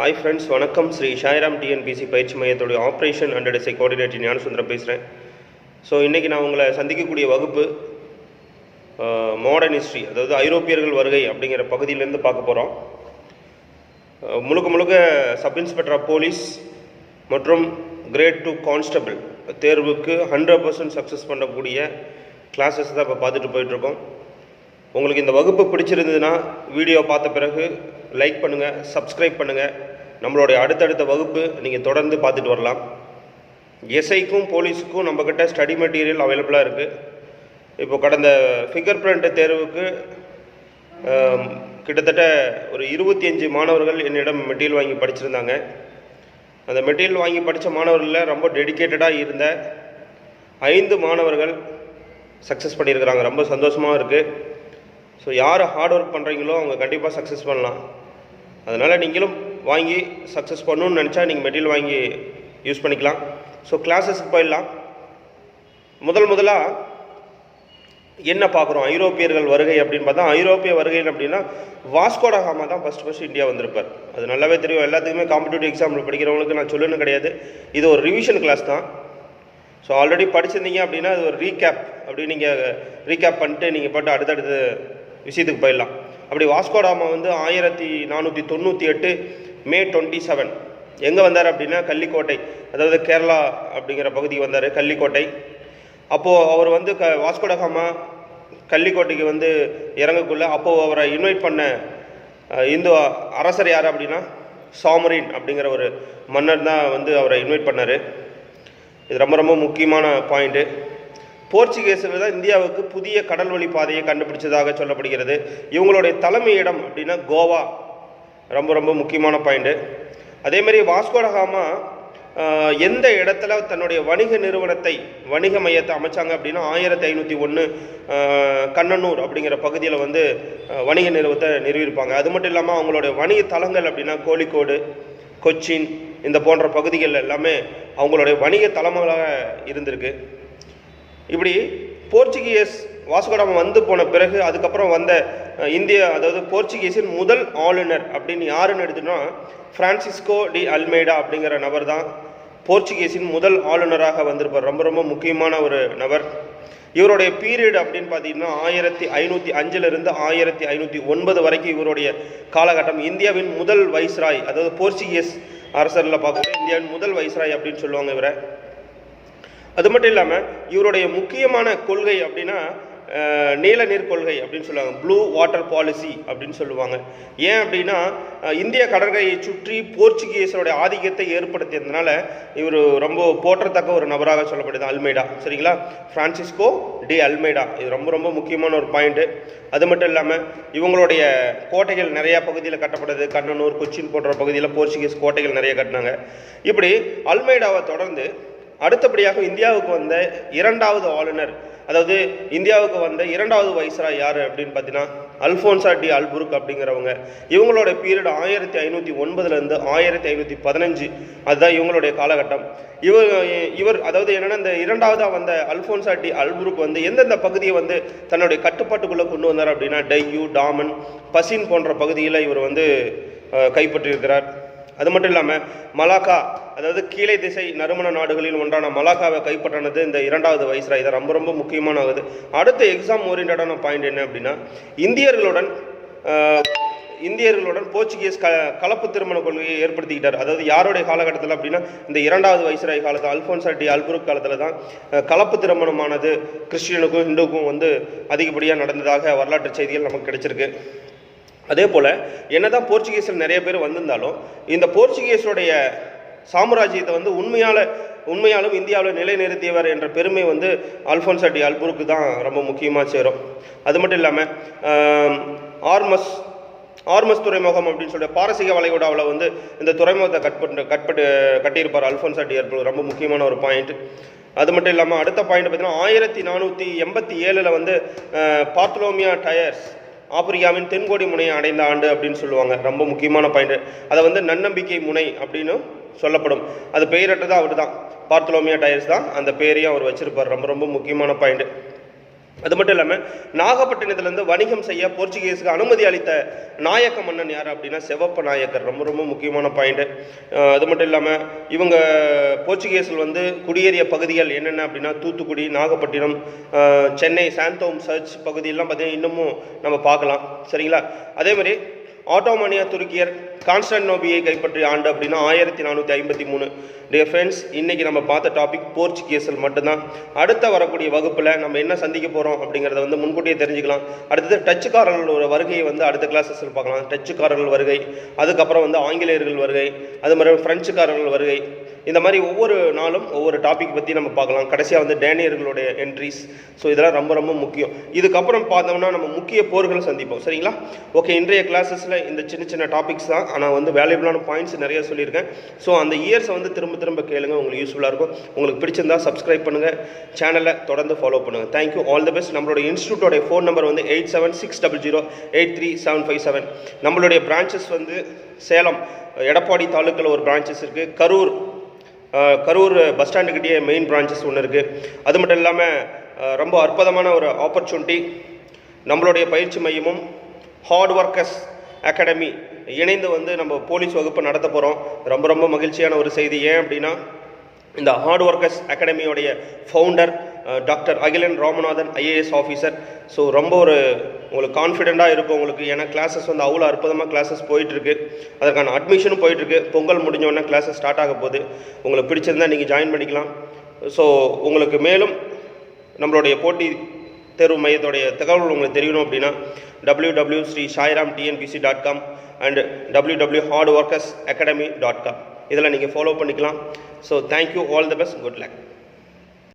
Hi friends, வணக்கம். Sri Sairam TNPSC பயிற்சி மையத்துடைய operation and SI coordinator Gnanasundaram பேசுகிறேன். ஸோ இன்றைக்கி நான் உங்களை சந்திக்கக்கூடிய வகுப்பு மாடர்ன் ஹிஸ்ட்ரி, அதாவது ஐரோப்பியர்கள் வருகை அப்படிங்கிற பகுதியிலேருந்து பார்க்க போகிறோம். முழுக்க சப் இன்ஸ்பெக்டர் ஆஃப் போலீஸ் மற்றும் கிரேட் 2 கான்ஸ்டபிள் தேர்வுக்கு 100% சக்ஸஸ் பண்ணக்கூடிய கிளாஸஸ் தான் இப்போ பார்த்துட்டு போயிட்டுருக்கோம். உங்களுக்கு இந்த வகுப்பு பிடிச்சிருந்ததுன்னா வீடியோ பார்த்த பிறகு லைக் பண்ணுங்கள், சப்ஸ்கிரைப் பண்ணுங்கள். நம்மளுடைய அடுத்தடுத்த வகுப்பு நீங்கள் தொடர்ந்து பார்த்துட்டு வரலாம். எஸ்ஐக்கும் போலீஸுக்கும் நம்மக்கிட்ட ஸ்டடி மெட்டீரியல் அவைலபிளாக இருக்குது. இப்போ கடந்த ஃபிங்கர் பிரிண்ட் தேர்வுக்கு கிட்டத்தட்ட ஒரு 25 மாணவர்கள் என்னிடம் மெட்டீரியல் வாங்கி படிச்சிருந்தாங்க. அந்த மெட்டீரியல் வாங்கி படித்த மாணவர்களில் ரொம்ப டெடிக்கேட்டடாக இருந்த 5 மாணவர்கள் சக்ஸஸ் பண்ணியிருக்கிறாங்க. ரொம்ப சந்தோஷமாக இருக்குது. ஸோ யார் ஹார்ட் ஒர்க் பண்ணுறீங்களோ அவங்க கண்டிப்பாக சக்ஸஸ் பண்ணலாம். அதனால் நீங்களும் வாங்கி சக்ஸஸ் பண்ணணுன்னு நினச்சா நீங்கள் மெட்டீரியல் வாங்கி யூஸ் பண்ணிக்கலாம். ஸோ கிளாஸஸுக்கு போயிடலாம். முதலாக என்ன பார்க்குறோம், ஐரோப்பியர்கள் வருகை அப்படின்னு பார்த்தா, ஐரோப்பிய வருகை அப்படின்னா வாஸ்கோ ட காமா தான் ஃபஸ்ட்டு இந்தியா வந்திருப்பார். அது நல்லாவே தெரியும். எல்லாத்துக்குமே காம்படிட்டிவ் எக்ஸாம்பிள் படிக்கிறவங்களுக்கு நான் சொல்லணும் கிடையாது. இது ஒரு ரிவிஷன் கிளாஸ் தான். ஸோ ஆல்ரெடி படிச்சிருந்தீங்க அப்படின்னா அது ஒரு ரீகேப், அப்படி நீங்கள் ரீகேப் பண்ணிட்டு நீங்கள் பாட்டு அடுத்தடுத்த விஷயத்துக்கு போயிடலாம். அப்படி வாஸ்கோ ட காமா வந்து 1498 மே 27 எங்கே வந்தார் அப்படின்னா கள்ளிக்கோட்டை, அதாவது கேரளா அப்படிங்கிற பகுதிக்கு வந்தார், கள்ளிக்கோட்டை. அப்போது அவர் வந்து வாஸ்கோ ட காமா கள்ளிக்கோட்டைக்கு வந்து இறங்கக்குள்ள அப்போது அவரை இன்வைட் பண்ண இந்து அரசர் யார் அப்படின்னா சாமரின் அப்படிங்கிற ஒரு மன்னர் தான் வந்து அவரை இன்வைட் பண்ணார். இது ரொம்ப முக்கியமான பாயிண்ட்டு. போர்ச்சுகீஸர்கள் தான் இந்தியாவுக்கு புதிய கடல் வழி பாதையை கண்டுபிடிச்சதாக சொல்லப்படுகிறது. இவங்களுடைய தலைமையிடம் அப்படின்னா கோவா. ரொம்ப முக்கியமான பாயிண்ட்டு. அதேமாதிரி வாஸ்கோ ட காமா எந்த இடத்துல தன்னுடைய வணிக நிறுவனத்தை, வணிக மையத்தை அமைச்சாங்க அப்படின்னா 1501 கண்ணனூர் அப்படிங்கிற பகுதியில் வந்து வணிக நிறுவனத்தை நிறுவியிருப்பாங்க. அது மட்டும் இல்லாமல் அவங்களுடைய வணிக தலங்கள் அப்படின்னா கோழிக்கோடு, கொச்சின் இந்த போன்ற பகுதிகள் எல்லாமே அவங்களுடைய வணிக தலங்களாக இருந்திருக்கு. இப்படி போர்ச்சுகீஸ் வாஸ்கோ ட காமா வந்து போன பிறகு அதுக்கப்புறம் வந்த இந்தியா, அதாவது போர்ச்சுகீஸின் முதல் ஆளுநர் அப்படின்னு யாருன்னு எடுத்துன்னா பிரான்சிஸ்கோ டி அல்மெய்டா அப்படிங்கிற நபர் தான் போர்ச்சுகீஸின் முதல் ஆளுநராக வந்திருப்பார். ரொம்ப முக்கியமான ஒரு நபர். இவருடைய பீரியட் அப்படின்னு பார்த்தீங்கன்னா 1505 1509 வரைக்கும் இவருடைய காலகட்டம். இந்தியாவின் முதல் வைஸ்ராய், அதாவது போர்ச்சுகீஸ் அரசரில் பார்க்கும்போது இந்தியாவின் முதல் வைஸ்ராய் அப்படின்னு சொல்லுவாங்க இவரை. அது மட்டும் இல்லாமல் இவருடைய முக்கியமான கொள்கை அப்படின்னா நீலநீர் கொள்கை அப்படின்னு சொல்லுவாங்க, ப்ளூ வாட்டர் பாலிசி அப்படின்னு சொல்லுவாங்க. ஏன் அப்படின்னா இந்திய கடற்கரையை சுற்றி போர்ச்சுகீஸோடைய ஆதிக்கத்தை ஏற்படுத்தியதுனால இவர் ரொம்ப போற்றத்தக்க ஒரு நபராக சொல்லப்படுது அல்மெய்டா. சரிங்களா, பிரான்சிஸ்கோ டி அல்மெய்டா. இது ரொம்ப முக்கியமான ஒரு பாயிண்ட்டு. அது மட்டும் இல்லாமல் இவங்களுடைய கோட்டைகள் நிறையா பகுதியில் கட்டப்படுது. கண்ணனூர், கொச்சின் போன்ற பகுதியில் போர்ச்சுகீஸ் கோட்டைகள் நிறைய கட்டினாங்க. இப்படி அல்மெய்டாவை தொடர்ந்து அடுத்தபடியாக இந்தியாவுக்கு வந்த 2வது ஆளுநர், அதாவது இந்தியாவுக்கு வந்த 2வது வைஸ்ராய் யார் அப்படின்னு பார்த்தீங்கன்னா அல்ஃபோன்சா டி அல்புர்க் அப்படிங்கிறவங்க. இவங்களோட பீரியட் 1509 1515. அதுதான் இவங்களுடைய காலகட்டம். இவர் அதாவது என்னென்னா இந்த 2வதாக வந்த அல்ஃபோன்சா டி அல்புர்க் வந்து எந்தெந்த பகுதியை வந்து தன்னுடைய கட்டுப்பாட்டுக்குள்ளே கொண்டு வந்தார் அப்படின்னா டையூ, டாமன், பசின் போன்ற பகுதியில் இவர் வந்து கைப்பற்றியிருக்கிறார். அது மட்டும் இல்லாமல் மலாக்கா, அதாவது கீழே திசை நறுமண நாடுகளில் ஒன்றான மலாக்காவை கைப்பற்றினது இந்த 2வது வைஸ்ராய் தான். ரொம்ப முக்கியமான ஆகுது. அடுத்த எக்ஸாம் ஓரியன்டான பாயிண்ட் என்ன அப்படின்னா இந்தியர்களுடன் போர்ச்சுகீஸ் கலப்பு திருமண கொள்கையை ஏற்படுத்திக்கிட்டார். அதாவது யாருடைய காலகட்டத்தில் அப்படின்னா இந்த 2வது வைஸ்ராய் காலத்தில் அல்ஃபோன்சா டி அல்புர்க் காலத்தில் தான் கலப்பு திருமணமானது கிறிஸ்டியனுக்கும் ஹிந்துக்கும் வந்து அதிகப்படியாக நடந்ததாக வரலாற்று செய்திகள் நமக்கு கிடைச்சிருக்கு. அதே போல் என்னதான் போர்ச்சுகீஸில் நிறைய பேர் வந்திருந்தாலும் இந்த போர்ச்சுகீஸுடைய சாம்ராஜ்யத்தை வந்து உண்மையாலும் இந்தியாவில் நிலைநிறுத்தியவர் என்ற பெருமை வந்து அல்ஃபோன்சா டி அல்புர்க்கு தான் ரொம்ப முக்கியமாக சேரும். அது மட்டும் இல்லாமல் ஆர்மஸ் துறைமுகம் அப்படின்னு சொல்லிட்டு பாரசீக வளைகுடாவில் வந்து இந்த துறைமுகத்தை கட்டியிருப்பார் அல்ஃபோன்சா டி அல்புர்க். ரொம்ப முக்கியமான ஒரு பாயிண்ட். அது மட்டும் இல்லாமல் அடுத்த பாயிண்ட் பார்த்தீங்கன்னா 1487 வந்து பார்த்தலோமியோ டயர்ஸ் ஆப்பிரிக்காவின் தென்கோடி முனையை அடைந்த ஆண்டு அப்படின்னு சொல்லுவாங்க. ரொம்ப முக்கியமான பாயிண்ட். அதை வந்து நன்னம்பிக்கை முனை அப்படின்னு சொல்லப்படும். அது பெயரட்டது அவர் தான், பார்த்தலோமியோ டயர்ஸ் தான் அந்த பெயரையும் அவர் வச்சிருப்பார். ரொம்ப முக்கியமான பாயிண்ட். அது மட்டும் இல்லாமல் நாகப்பட்டினத்திலேருந்து வணிகம் செய்ய போர்ச்சுகீஸுக்கு அனுமதி அளித்த நாயக்க மன்னன் யார் அப்படின்னா சிவப்ப நாயக்கர். ரொம்ப ரொம்ப முக்கியமான பாயிண்ட்டு. அது மட்டும் இல்லாமல் இவங்க போர்ச்சுகீஸில் வந்து குடியேறிய பகுதிகள் என்னென்ன அப்படின்னா தூத்துக்குடி, நாகப்பட்டினம், சென்னை சாந்தோம் சர்ச் பகுதியெல்லாம் பார்த்தீங்கன்னா இன்னமும் நம்ம பார்க்கலாம். சரிங்களா? அதேமாதிரி ஆட்டோமானியா துருக்கியர் கான்ஸ்டான்டினோபியை கைப்பற்றிய ஆண்டு அப்படின்னா 1453. டியர் ஃப்ரெண்ட்ஸ், இன்றைக்கி நம்ம பார்த்த டாபிக் போர்ச்சுகீஸில் மட்டும்தான். அடுத்த வரக்கூடிய வகுப்பில் நம்ம என்ன சந்திக்க போகிறோம் அப்படிங்கிறத வந்து முன்கூட்டியே தெரிஞ்சுக்கலாம். அடுத்தது டச்சுக்காரர்களோட வருகையை வந்து அடுத்த கிளாஸஸில் பார்க்கலாம். டச்சுக்காரர்கள் வருகை, அதுக்கப்புறம் வந்து ஆங்கிலேயர்கள் வருகை, அது மாதிரி பிரெஞ்சுக்காரர்கள் வருகை, இந்த மாதிரி ஒவ்வொரு நாளும் ஒவ்வொரு டாபிக் பற்றி நம்ம பார்க்கலாம். கடைசியாக வந்து டேனியர்களுடைய என்ட்ரிஸ். ஸோ இதெல்லாம் ரொம்ப ரொம்ப முக்கியம். இதுக்கப்புறம் பார்த்தோம்னா நம்ம முக்கிய போர்களை சந்திப்போம். சரிங்களா? ஓகே, இன்றைய கிளாஸஸில் இந்த சின்ன சின்ன டாபிக்ஸ் தான். ஆனால் வந்து வேல்யூபிளான பாயிண்ட்ஸ் நிறைய சொல்லியிருக்கேன். ஸோ அந்த இயர்ஸை வந்து திரும்ப திரும்ப கேளுங்க, உங்களுக்கு யூஸ்ஃபுல்லாக இருக்கும். உங்களுக்கு பிடிச்சிருந்தா சப்ஸ்கிரைப் பண்ணுங்கள், சேனலை தொடர்ந்து ஃபாலோ பண்ணுங்கள். Thank you, all the best. நம்மளுடைய இன்ஸ்டியூட்டோடைய ஃபோன் நம்பர் வந்து 8760083757. நம்மளுடைய பிரான்ச்சஸ் வந்து சேலம் எடப்பாடி தாலுக்கில் ஒரு பிரான்ச்சஸ் இருக்குது. கரூர் பஸ் ஸ்டாண்டுக்கிட்டே மெயின் பிரான்ச்சஸ் ஒன்று இருக்குது. அது மட்டும் இல்லாமல் ரொம்ப அற்புதமான ஒரு ஆப்பர்ச்சுனிட்டி, நம்மளுடைய பயிற்சி மையமும் ஹார்ட் ஒர்க்கர்ஸ் அகாடமி இணைந்து வந்து நம்ம போலீஸ் வகுப்பு நடத்த போகிறோம். ரொம்ப ரொம்ப மகிழ்ச்சியான ஒரு செய்தி. ஏன் அப்படின்னா இந்த ஹார்ட் ஒர்க்கர்ஸ் அகாடமியோடைய founder doctor Akilan Ramanathan IAS officer. So ரொம்ப ஒரு உங்களுக்கு கான்ஃபிடெண்ட்டாக இருக்கும் உங்களுக்கு. ஏன்னா கிளாஸஸ் வந்து அவ்வளோ அற்புதமாக கிளாஸஸ் போயிட்டுருக்கு. அதற்கான அட்மிஷனும் போயிட்டுருக்கு. பொங்கல் முடிஞ்சோடனே கிளாஸஸ் ஸ்டார்ட் ஆக போகுது. உங்களுக்கு பிடிச்சிருந்தால் நீங்கள் ஜாயின் பண்ணிக்கலாம். ஸோ உங்களுக்கு மேலும் நம்மளுடைய போட்டி தேர்வு மையத்துடைய தகவல் உங்களுக்கு தெரியணும் அப்படின்னா www.sreesairamtnpc.com and www.hardworkersacademy.com இதில் நீங்கள் ஃபாலோ பண்ணிக்கலாம். So thank you, all the best, good luck.